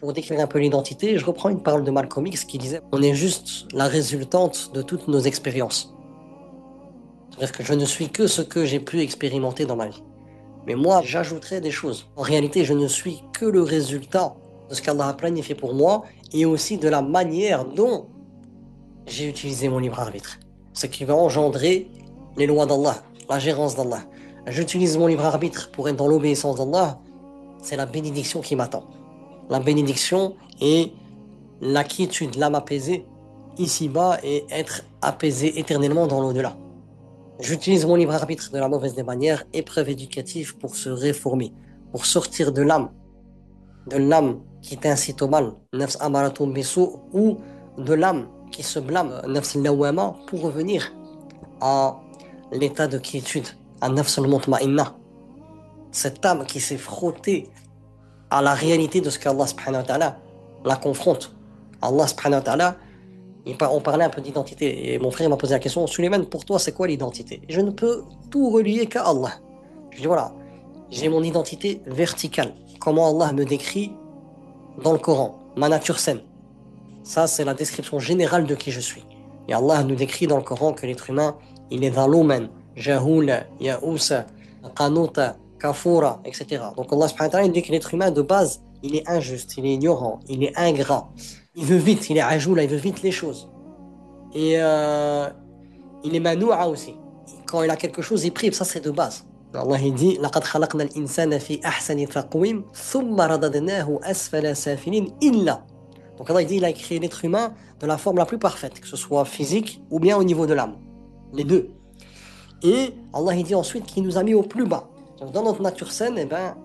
pour décrire un peu l'identité, je reprends une parole de Malcolm X qui disait on est juste la résultante de toutes nos expériences. C'est-à-dire que je ne suis que ce que j'ai pu expérimenter dans ma vie. Mais moi, j'ajouterais des choses. En réalité, je ne suis que le résultat de ce qu'Allah a planifié pour moi et aussi de la manière dont j'ai utilisé mon libre arbitre. Ce qui va engendrer les lois d'Allah, la gérance d'Allah. J'utilise mon libre arbitre pour être dans l'obéissance d'Allah, c'est la bénédiction qui m'attend. La bénédiction et la quiétude, l'âme apaisée, ici-bas, et être apaisé éternellement dans l'au-delà. J'utilise mon libre arbitre de la mauvaise des manières, épreuve éducative pour se réformer, pour sortir de l'âme qui t'incite au mal, nafs amaratum bisu, ou de l'âme qui se blâme, nafs lawama, pour revenir à l'état de quiétude, à nafs al-mutma'inna. Cette âme qui s'est frottée à la réalité de ce qu'Allah subhanahu wa ta'ala la confronte. Allah subhanahu wa ta'ala, on parlait un peu d'identité et mon frère m'a posé la question, Suleiman, pour toi c'est quoi l'identité? Je ne peux tout relier qu'à Allah. Je dis voilà, j'ai mon identité verticale. Comment Allah me décrit dans le Coran, ma nature saine. Ça c'est la description générale de qui je suis. Et Allah nous décrit dans le Coran que l'être humain, il est zalouman, jahoula, yaousa, qanouta, kafura, etc. Donc Allah subhanahu wa ta'ala il dit que l'être humain de base, il est injuste, il est ignorant, il est ingrat. Il veut vite, il est ajoula, il veut vite les choses. Et il est manoua aussi. Quand il a quelque chose, il prive, ça c'est de base. Allah il dit لقد خلقنا الإنسان في أحسن تقويم ثم رددناه أسفل سافلين إلا. Donc Allah il dit il a créé l'être humain de la forme la plus parfaite, que ce soit physique ou bien au niveau de l'âme. Les deux. Et Allah il dit ensuite qu'il nous a mis au plus bas. Donc dans notre nature saine, eh ben,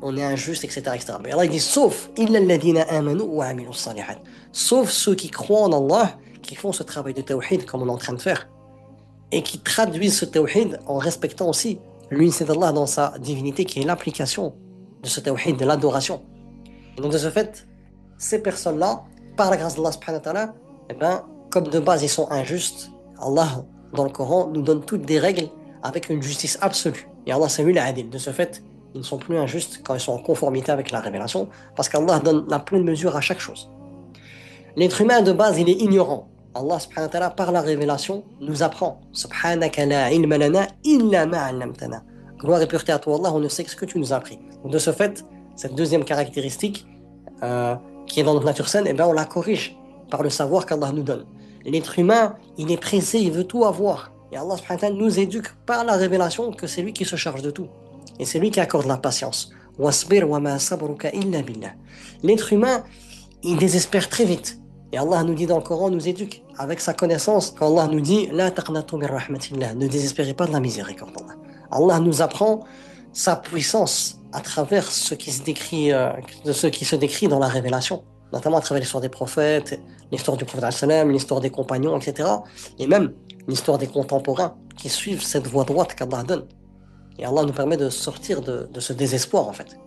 on est injuste, etc., etc. Mais Allah il dit sauf إلا الذين آمنوا وعملوا الصالحات. Sauf ceux qui croient en Allah, qui font ce travail de tawhid comme on est en train de faire, et qui traduisent ce tawhid en respectant aussi l'unité d'Allah dans sa divinité, qui est l'application de ce tawhid, de l'adoration. Et donc de ce fait, ces personnes-là, par la grâce d'Allah subhanahu wa ta'ala, eh ben, comme de base ils sont injustes, Allah, dans le Coran, nous donne toutes des règles avec une justice absolue. Et Allah, c'est lui l'adil. De ce fait, ils ne sont plus injustes quand ils sont en conformité avec la révélation, parce qu'Allah donne la pleine mesure à chaque chose. L'être humain de base, il est ignorant. Allah subhanahu wa ta'ala, par la révélation, nous apprend. Subhanaka la ilma lana illa ma 'allamtana. Gloire et pureté à toi, Allah, on ne sait que ce que tu nous as appris. Donc de ce fait, cette deuxième caractéristique, qui est dans notre nature saine, eh ben, on la corrige par le savoir qu'Allah nous donne. L'être humain, il est pressé, il veut tout avoir. Et Allah subhanahu wa ta'ala nous éduque par la révélation que c'est lui qui se charge de tout. Et c'est lui qui accorde la patience. Wasbir wa ma sabruka illa billah. L'être humain, il désespère très vite. Et Allah nous dit dans le Coran, nous éduque avec sa connaissance, quand Allah nous dit La taqnatu min rahmatillah, ne désespérez pas de la miséricorde d'Allah. Allah nous apprend sa puissance à travers ce qui se décrit, dans la révélation, notamment à travers l'histoire des prophètes, l'histoire du prophète sallam, l'histoire des compagnons, etc. Et même l'histoire des contemporains qui suivent cette voie droite qu'Allah donne. Et Allah nous permet de sortir de ce désespoir en fait.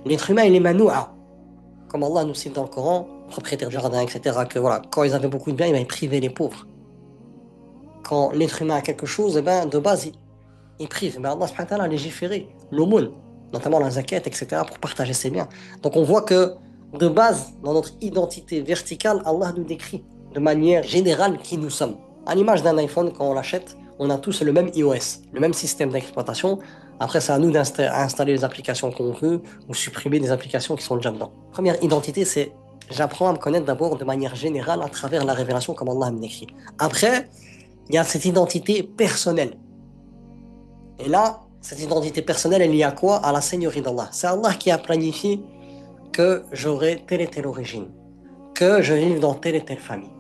L'être humain, il est manoua. Comme Allah nous cite dans le Coran, propriétaires du jardin, etc., que voilà, quand ils avaient beaucoup de biens, ils privaient les pauvres. Quand l'être humain a quelque chose, eh ben, de base, il prive. Mais Allah subhanahu wa ta'ala a légiféré l'aumône, notamment la zakat, etc., pour partager ses biens. Donc on voit que, de base, dans notre identité verticale, Allah nous décrit de manière générale qui nous sommes. À l'image d'un iPhone, quand on l'achète, on a tous le même iOS, le même système d'exploitation. Après, c'est à nous d'installer les applications qu'on veut ou supprimer des applications qui sont déjà dedans. Première identité, c'est j'apprends à me connaître d'abord de manière générale à travers la révélation comme Allah me décrit. Après, il y a cette identité personnelle. Et là, cette identité personnelle, elle est liée à quoi? À la seigneurie d'Allah. C'est Allah qui a planifié que j'aurai telle et telle origine, que je vive dans telle et telle famille,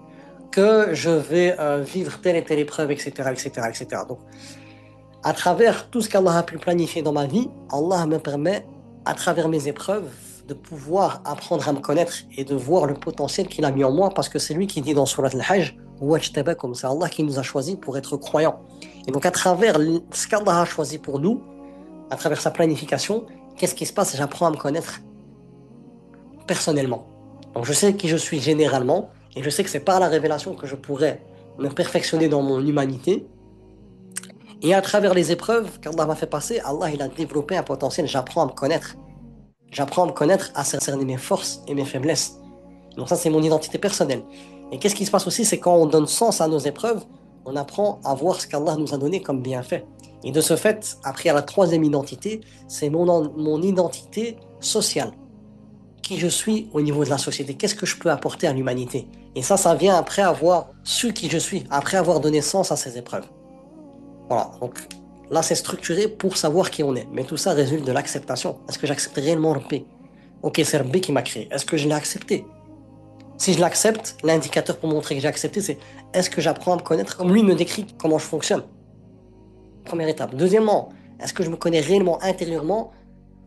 que je vais vivre telle et telle épreuve, etc., etc., etc. Donc, à travers tout ce qu'Allah a pu planifier dans ma vie, Allah me permet, à travers mes épreuves, de pouvoir apprendre à me connaître et de voir le potentiel qu'il a mis en moi, parce que c'est lui qui dit dans Surat Al-Hajj, c'est Allah qui nous a choisis pour être croyants. Et donc à travers ce qu'Allah a choisi pour nous, à travers sa planification, qu'est-ce qui se passe? J'apprends à me connaître personnellement. Donc je sais qui je suis généralement, et je sais que c'est par la révélation que je pourrais me perfectionner dans mon humanité. Et à travers les épreuves qu'Allah m'a fait passer, Allah il a développé un potentiel, j'apprends à me connaître. J'apprends à me connaître, à cerner mes forces et mes faiblesses. Donc ça, c'est mon identité personnelle. Et qu'est-ce qui se passe aussi, c'est quand on donne sens à nos épreuves, on apprend à voir ce qu'Allah nous a donné comme bienfait. Et de ce fait, après, il y a la troisième identité, c'est mon identité sociale. Qui je suis au niveau de la société, qu'est-ce que je peux apporter à l'humanité. Et ça vient après avoir su qui je suis, après avoir donné sens à ces épreuves. Voilà, donc là c'est structuré pour savoir qui on est. Mais tout ça résulte de l'acceptation. Est-ce que j'accepte réellement Rabbi? Ok, c'est Rabbi qui m'a créé. Est-ce que je l'ai accepté? Si je l'accepte, l'indicateur pour montrer que j'ai accepté, c'est est-ce que j'apprends à me connaître comme lui me décrit comment je fonctionne? Première étape. Deuxièmement, est-ce que je me connais réellement intérieurement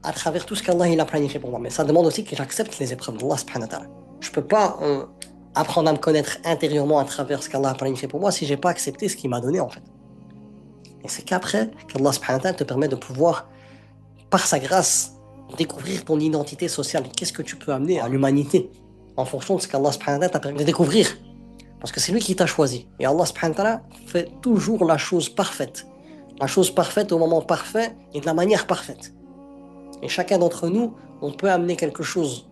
à travers tout ce qu'Allah il a planifié pour moi. Mais ça demande aussi que j'accepte les épreuves d'Allah subhanahu wa ta'ala. Je ne peux pas apprendre à me connaître intérieurement à travers ce qu'Allah a planifié pour moi si je n'ai pas accepté ce qu'il m'a donné en fait. Et c'est qu'après qu'Allah subhanahu wa ta'ala te permet de pouvoir, par sa grâce, découvrir ton identité sociale. Qu'est-ce que tu peux amener à l'humanité en fonction de ce qu'Allah subhanahu wa ta'ala t'a permis de découvrir. Parce que c'est lui qui t'a choisi. Et Allah subhanahu wa ta'ala fait toujours la chose parfaite. La chose parfaite au moment parfait et de la manière parfaite. Et chacun d'entre nous, on peut amener quelque chose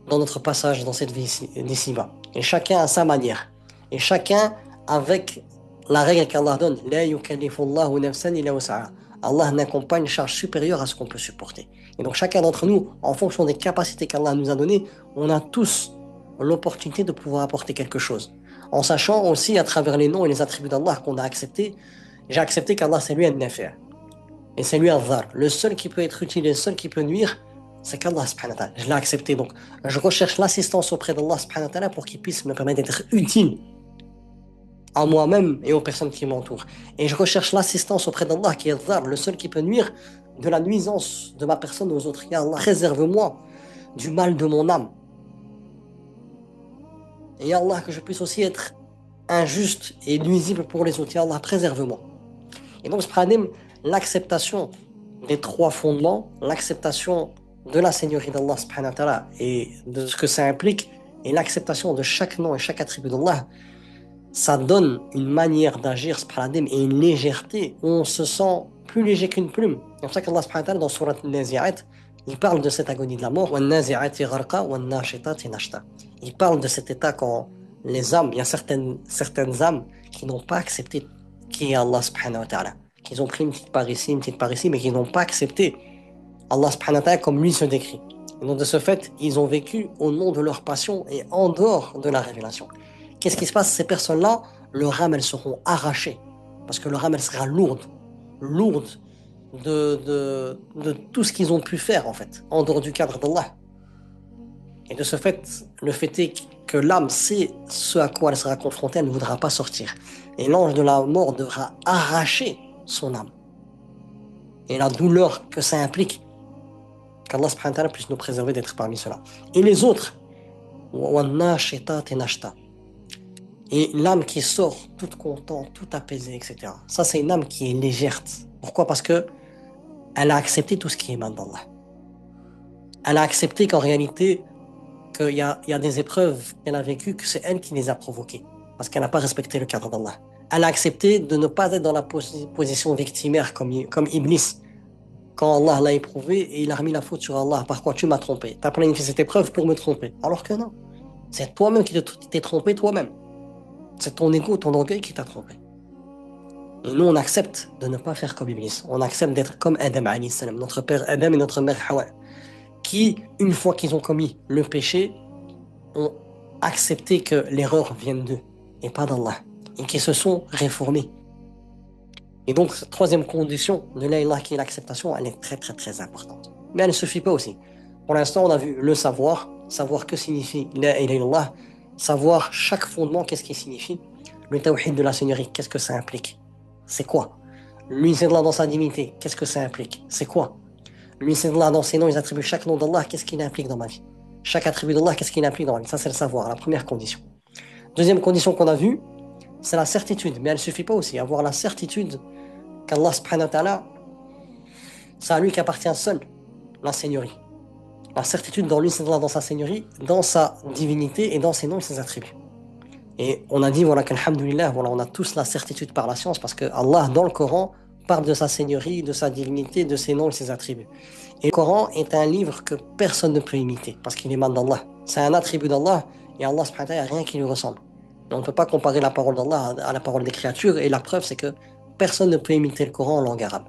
dans notre passage dans cette vie d'ici-bas. Et chacun à sa manière. Et chacun avec la règle qu'Allah donne. La yukallifullahu nafsan illa wus'aha. Allah n'accompagne une charge supérieure à ce qu'on peut supporter. Et donc chacun d'entre nous, en fonction des capacités qu'Allah nous a données, on a tous l'opportunité de pouvoir apporter quelque chose. En sachant aussi à travers les noms et les attributs d'Allah qu'on a acceptés, j'ai accepté qu'Allah c'est lui al-Nafi'. Et c'est lui al-Dhar. Le seul qui peut être utile et le seul qui peut nuire, c'est qu'Allah subhanahu wa ta'ala. Je l'ai accepté. Donc, je recherche l'assistance auprès d'Allah subhanahu wa ta'ala pour qu'il puisse me permettre d'être utile à moi-même et aux personnes qui m'entourent. Et je recherche l'assistance auprès d'Allah qui est al-Dhar, le seul qui peut nuire de la nuisance de ma personne aux autres. Ya Allah, préserve-moi du mal de mon âme. Et Ya Allah, que je puisse aussi être injuste et nuisible pour les autres. Ya Allah, préserve-moi. Et donc, l'acceptation des trois fondements, l'acceptation de la Seigneurie d'Allah subhanahu wa ta'ala et de ce que ça implique, et l'acceptation de chaque nom et chaque attribut d'Allah, ça donne une manière d'agir subhanahu et une légèreté où on se sent plus léger qu'une plume. C'est pour ça qu'Allah subhanahu wa ta'ala dans Surat Al-Nazi'at, il parle de cette agonie de la mort. Il parle de cet état quand les âmes, il y a certaines âmes qui n'ont pas accepté qui est Allah subhanahu wa ta'ala. Qu'ils ont pris une petite part ici, mais qui n'ont pas accepté Allah subhanahu wa ta'ala comme lui se décrit. Et donc de ce fait, ils ont vécu au nom de leur passion et en dehors de la révélation. Qu'est-ce qui se passe? Ces personnes-là, leur âme, elles seront arrachées. Parce que leur âme, elle sera lourde de tout ce qu'ils ont pu faire, en fait, en dehors du cadre d'Allah. Et de ce fait, le fait est que l'âme sait ce à quoi elle sera confrontée, elle ne voudra pas sortir. Et l'ange de la mort devra arracher son âme. Et la douleur que ça implique, qu'Allah subhanahu wa ta'ala puisse nous préserver d'être parmi ceux-là. Et les autres, et l'âme qui sort toute contente, toute apaisée, etc. Ça, c'est une âme qui est légère. Pourquoi? Parce que elle a accepté tout ce qui émane d'Allah. Elle a accepté qu'en réalité, qu'il y a des épreuves qu'elle a vécues, que c'est elle qui les a provoquées. Parce qu'elle n'a pas respecté le cadre d'Allah. Elle a accepté de ne pas être dans la position victimaire comme Iblis. Quand Allah l'a éprouvé et il a remis la faute sur Allah. Par quoi tu m'as trompé? Tu as planifié cette épreuve pour me tromper. Alors que non. C'est toi-même qui t'es trompé toi-même. C'est ton ego, ton orgueil qui t'a trompé. Et nous, on accepte de ne pas faire comme Iblis. On accepte d'être comme Adam alayhi salam, notre père Adam et notre mère Hawa, qui, une fois qu'ils ont commis le péché, ont accepté que l'erreur vienne d'eux et pas d'Allah. Et qui se sont réformés. Et donc, cette troisième condition de la ilaha qui est l'acceptation, elle est très très très importante. Mais elle ne suffit pas aussi. Pour l'instant, on a vu le savoir que signifie la ilaha illallah, savoir chaque fondement, qu'est-ce qu'il signifie. Le tawhid de la Seigneurie, qu'est-ce que ça implique? C'est quoi? L'unité d'Allah dans sa divinité, qu'est-ce que ça implique? C'est quoi? L'unité d'Allah dans ses noms, les attributs, chaque nom d'Allah, qu'est-ce qu'il implique dans ma vie? Chaque attribut d'Allah, qu'est-ce qu'il implique dans ma vie? Ça, c'est le savoir, la première condition. Deuxième condition qu'on a vue, c'est la certitude. Mais elle ne suffit pas aussi. Avoir la certitude qu'Allah subhanahu wa ta'ala, c'est à lui qu'appartient seul la Seigneurie. La certitude dans l'unité d'Allah, dans sa Seigneurie, dans sa divinité et dans ses noms et ses attributs. Et on a dit, voilà, qu'alhamdoulilah, voilà, on a tous la certitude par la science parce que Allah, dans le Coran, parle de sa seigneurie, de sa dignité, de ses noms et ses attributs. Et le Coran est un livre que personne ne peut imiter parce qu'il émane d'Allah. C'est un attribut d'Allah et Allah subhanahu wa ta'ala, il n'y a rien qui lui ressemble. Et on ne peut pas comparer la parole d'Allah à la parole des créatures et la preuve c'est que personne ne peut imiter le Coran en langue arabe.